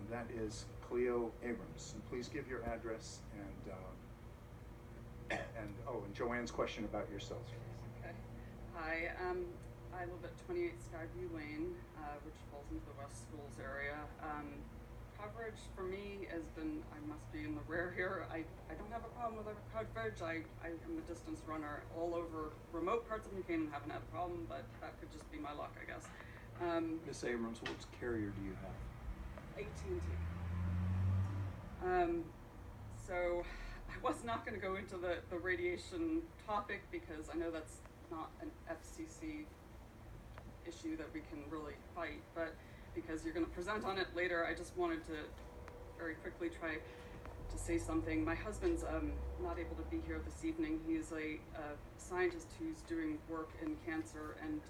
and that is Cleo Abrams. And please give your address and Joanne's question about yourself. Okay. Hi, I live at 28 Skyview Lane, which falls into the West Schools area. Coverage for me has been, I must be in the rare here, I don't have a problem with coverage. I am a distance runner all over remote parts of New Canaan, haven't had a problem, but that could just be my luck, I guess. Miss Abrams, what carrier do you have? AT&T. So I was not going to go into the radiation topic because I know that's not an FCC issue that we can really fight, but because you're going to present on it later, I just wanted to very quickly try to say something. My husband's not able to be here this evening. He's a scientist who's doing work in cancer and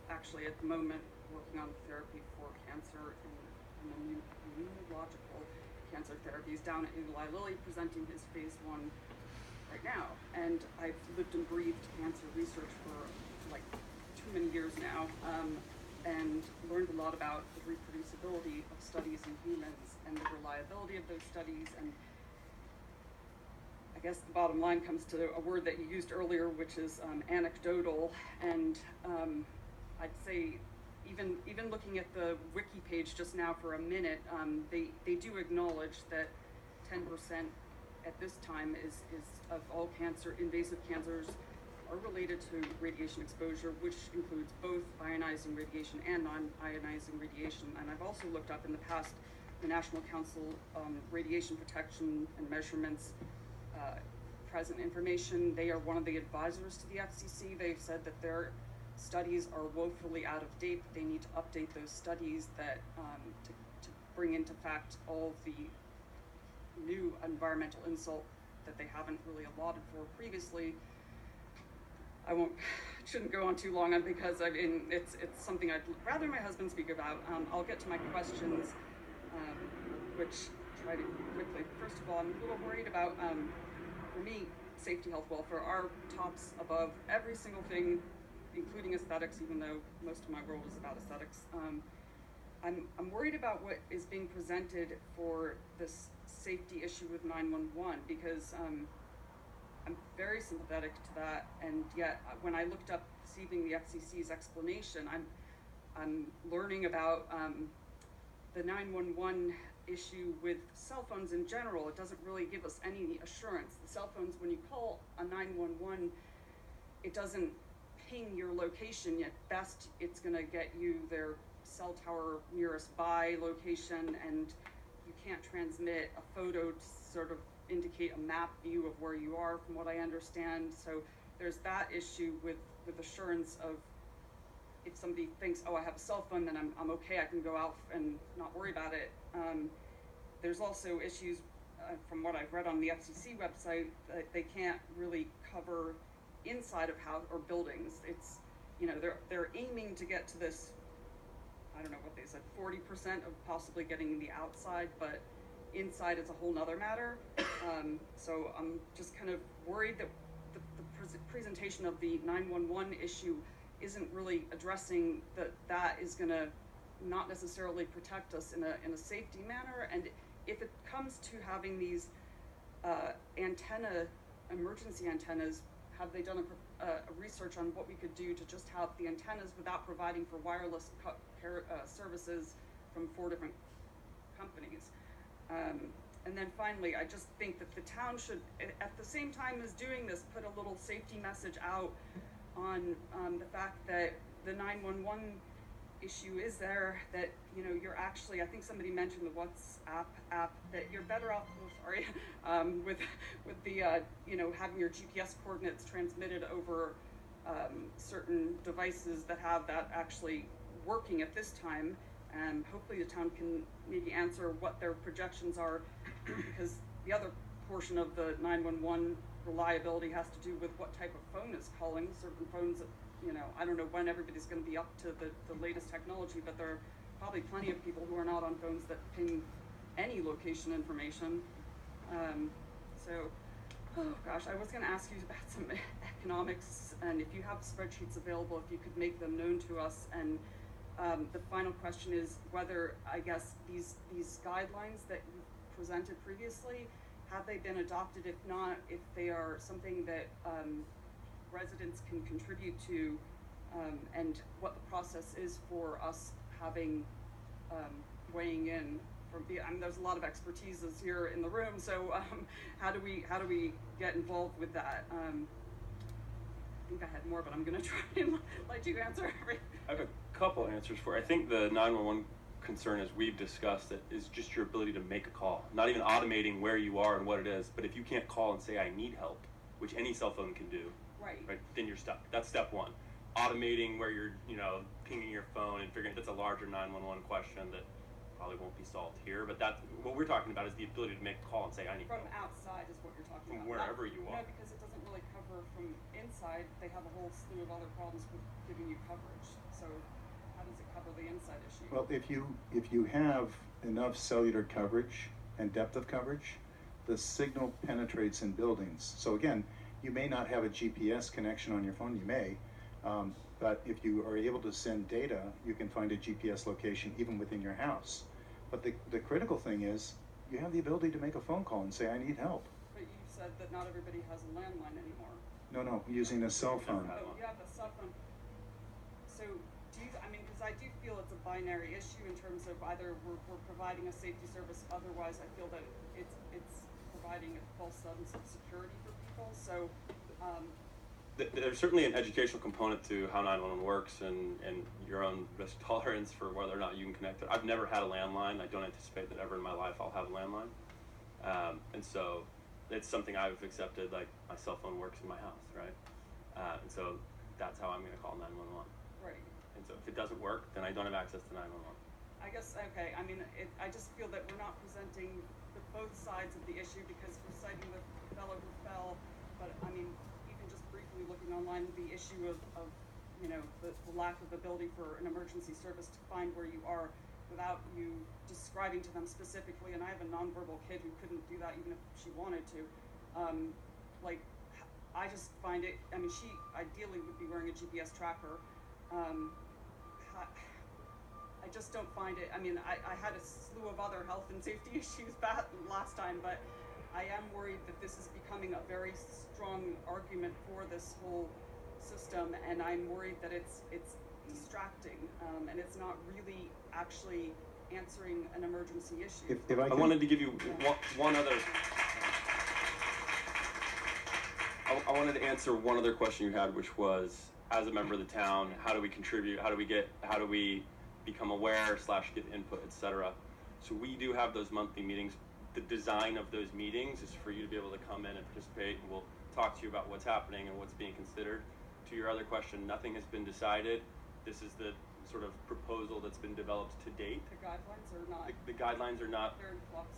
actually at the moment working on therapy for cancer and immunological cancer therapies down at Eli Lilly, presenting his phase 1 right now. And I've lived and breathed cancer research for like too many years now, and learned a lot about the reproducibility of studies in humans and the reliability of those studies. And I guess the bottom line comes to a word that you used earlier, which is anecdotal. And I'd say even looking at the wiki page just now for a minute, they do acknowledge that 10% at this time is of all invasive cancers are related to radiation exposure, which includes both ionizing radiation and non-ionizing radiation. And I've also looked up in the past the National Council on Radiation Protection and Measurements present information. They are one of the advisors to the FCC. They've said that their studies are woefully out of date. They need to update those studies to bring into fact all the new environmental insult that they haven't really allotted for previously. Shouldn't go on too long on because I mean it's something I'd rather my husband speak about. I'll get to my questions, which try to quickly. First of all, I'm a little worried about, for me, safety, health, welfare are tops above every single thing, including aesthetics, even though most of my world is about aesthetics. I'm worried about what is being presented for this safety issue with 911 because I'm very sympathetic to that, and yet when I looked up this evening the FCC's explanation, I'm learning about the 911 issue with cell phones in general. It doesn't really give us any assurance. The cell phones, when you call a 911, it doesn't ping your location. At best, it's going to get you their cell tower nearest by location, and you can't transmit a photo to sort of indicate a map view of where you are, from what I understand. So there's that issue with assurance of if somebody thinks, oh, I have a cell phone, then I'm okay, I can go out and not worry about it. There's also issues from what I've read on the FCC website that they can't really cover inside of house or buildings. It's, they're aiming to get to this, I don't know what they said, 40% of possibly getting the outside, but inside is a whole nother matter. So I'm just kind of worried that the presentation of the 911 issue isn't really addressing that is going to not necessarily protect us in a safety manner. And if it comes to having these emergency antennas, have they done a research on what we could do to just have the antennas without providing for wireless services from 4 different companies? And then finally, I just think that the town should, at the same time as doing this, put a little safety message out on the fact that the 911 issue is there, that you're actually, I think somebody mentioned the WhatsApp app, that you're better off with the having your GPS coordinates transmitted over certain devices that have that actually working at this time. And hopefully the town can maybe answer what their projections are, because the other portion of the 911 reliability has to do with what type of phone is calling. Certain phones that, I don't know when everybody's going to be up to the latest technology, but there are probably plenty of people who are not on phones that ping any location information. Oh gosh, I was going to ask you about some economics, and if you have spreadsheets available, if you could make them known to us, and the final question is whether, I guess, these guidelines that you presented previously, have they been adopted? If not, if they are something that residents can contribute to, and what the process is for us having weighing in from I mean, there's a lot of expertises here in the room, so how do we get involved with that? I think I had more, but I'm going to try and let you answer. I have a couple answers for it. I think the 911 concern, as we've discussed it, is just your ability to make a call. Not even automating where you are and what it is, but if you can't call and say, I need help, which any cell phone can do, right, then you're stuck. That's step one. Automating where you're, pinging your phone and figuring that's a larger 911 question that probably won't be solved here, but that's what we're talking about, is the ability to make a call and say, I need from help. outside is what you're talking From about. wherever you are. No, because it doesn't really cover from inside. They have a whole slew of other problems with giving you coverage. So how does it cover the inside issue? Well, if you have enough cellular coverage and depth of coverage, the signal penetrates in buildings. So again, you may not have a GPS connection on your phone, you may, but if you are able to send data, you can find a GPS location even within your house. But the critical thing is, you have the ability to make a phone call and say, I need help. But you said that not everybody has a landline anymore. No, using a cell phone. Oh, you have a cell phone. So because I do feel it's a binary issue in terms of either we're providing a safety service, otherwise I feel that it's providing a false sense of security for people. So there's certainly an educational component to how 911 works and your own risk tolerance for whether or not you can connect it. I've never had a landline. I don't anticipate that ever in my life I'll have a landline. And so it's something I've accepted, like my cell phone works in my house, right? And so that's how I'm going to call 911. Right. And so if it doesn't work, then I don't have access to 911. I guess, okay, I mean, I just feel that we're not presenting both sides of the issue, because we're citing the fellow who fell, but I mean, even just briefly looking online, the issue of the lack of ability for an emergency service to find where you are without you describing to them specifically, and I have a nonverbal kid who couldn't do that even if she wanted to. I just find it, I mean, she ideally would be wearing a GPS tracker. I just don't find it, I mean, I had a slew of other health and safety issues last time, but I am worried that this is becoming a very strong argument for this whole system, and I'm worried that it's distracting, and it's not really actually answering an emergency issue. If I wanted to give you one other. I wanted to answer one other question you had, which was, as a member of the town, how do we contribute? How do we become aware / give input, etc. So we do have those monthly meetings. The design of those meetings is for you to be able to come in and participate, and we'll talk to you about what's happening and what's being considered. To your other question, nothing has been decided. This is the sort of proposal that's been developed to date. The guidelines are not. The guidelines are not. They're in flux.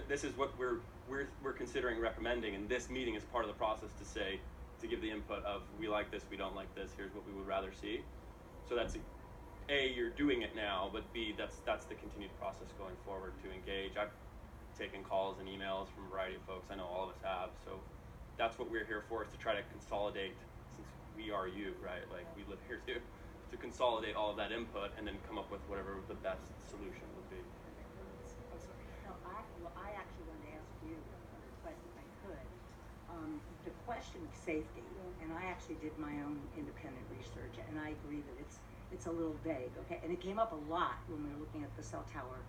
This is what we're considering recommending, and this meeting is part of the process to give the input of, we like this, we don't like this, here's what we would rather see. So that's A, you're doing it now, but B, that's the continued process going forward to engage. I've taken calls and emails from a variety of folks. I know all of us have. So that's what we're here for, is to try to consolidate, since we are you, right? Like, we live here too, to consolidate all of that input and then come up with whatever the best solution would be. No, I actually wanted to ask you a question, if I could. The question of safety, and I actually did my own independent research, and I agree that it's a little vague, okay? And it came up a lot when we were looking at the cell tower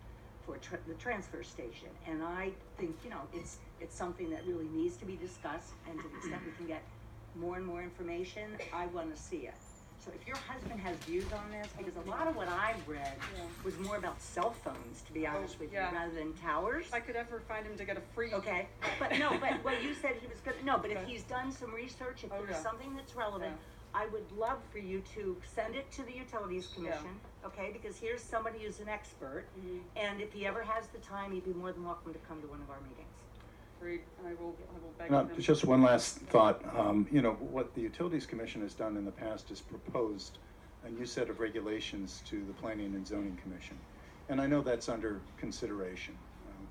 for the transfer station, and I think it's something that really needs to be discussed, and to the extent we can get more and more information, I want to see it. So if your husband has views on this, because a lot of what I read was more about cell phones, to be honest with you, rather than towers. If I could ever find him to get a free. Okay, but what you said he was good. No, but if he's done some research, if there's something that's relevant, I would love for you to send it to the Utilities Commission, okay? Because here's somebody who's an expert, and if he ever has the time, he'd be more than welcome to come to one of our meetings. Great, I will beg him. Just one last thought. What the Utilities Commission has done in the past is proposed a new set of regulations to the Planning and Zoning Commission. And I know that's under consideration.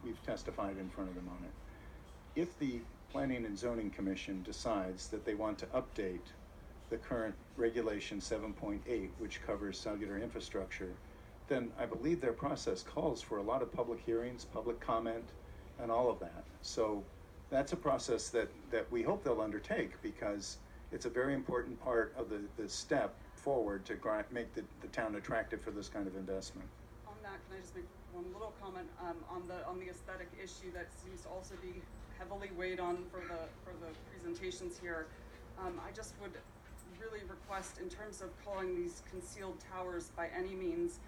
We've testified in front of them on it. If the Planning and Zoning Commission decides that they want to update the current regulation 7.8, which covers cellular infrastructure, then I believe their process calls for a lot of public hearings, public comment, and all of that. So that's a process that we hope they'll undertake, because it's a very important part of the step forward to make the town attractive for this kind of investment. On that, can I just make one little comment on the aesthetic issue that seems to also be heavily weighed on for the presentations here? I just would really request, in terms of calling these concealed towers by any means,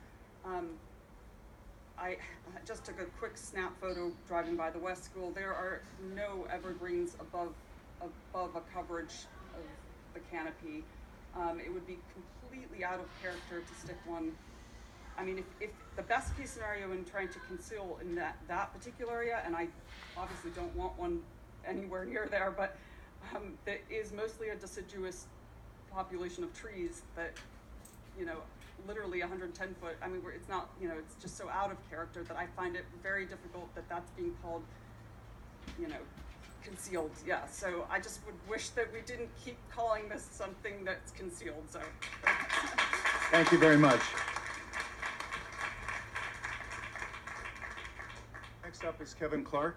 I just took a quick snap photo driving by the West School. There are no evergreens above a coverage of the canopy. It would be completely out of character to stick one. I mean, if the best case scenario in trying to conceal in that particular area, and I obviously don't want one anywhere near there, but that is mostly a deciduous population of trees that, literally 110 foot. I mean, it's not, it's just so out of character that I find it very difficult that that's being called, concealed. Yeah, so I just would wish that we didn't keep calling this something that's concealed, so. Thank you very much. Next up is Kevin Clark.